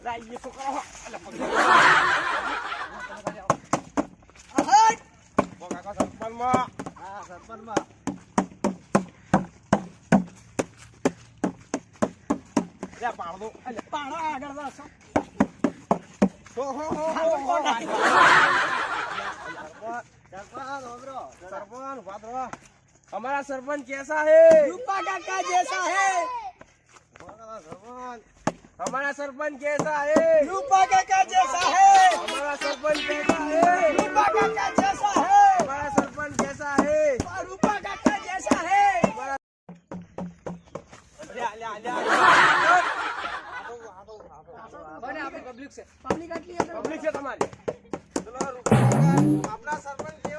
ये तो करो काका सरपंच માં હા સરપંચ માં લે પાડો એટલે પાડો આગળ જાસો હો सरपंच भाद्रो हमारा सरपंच कैसा है रूपा काका जैसा है सरपंच हमारा सरपंच कैसा है रूपा काका जैसा है हमारा सरपंच कैसा है रूपा काका जैसा है हमारा सरपंच कैसा है रूपा काका जैसा है पब्लिक से तुम्हारी चलो रूपा काका अपना सरपंच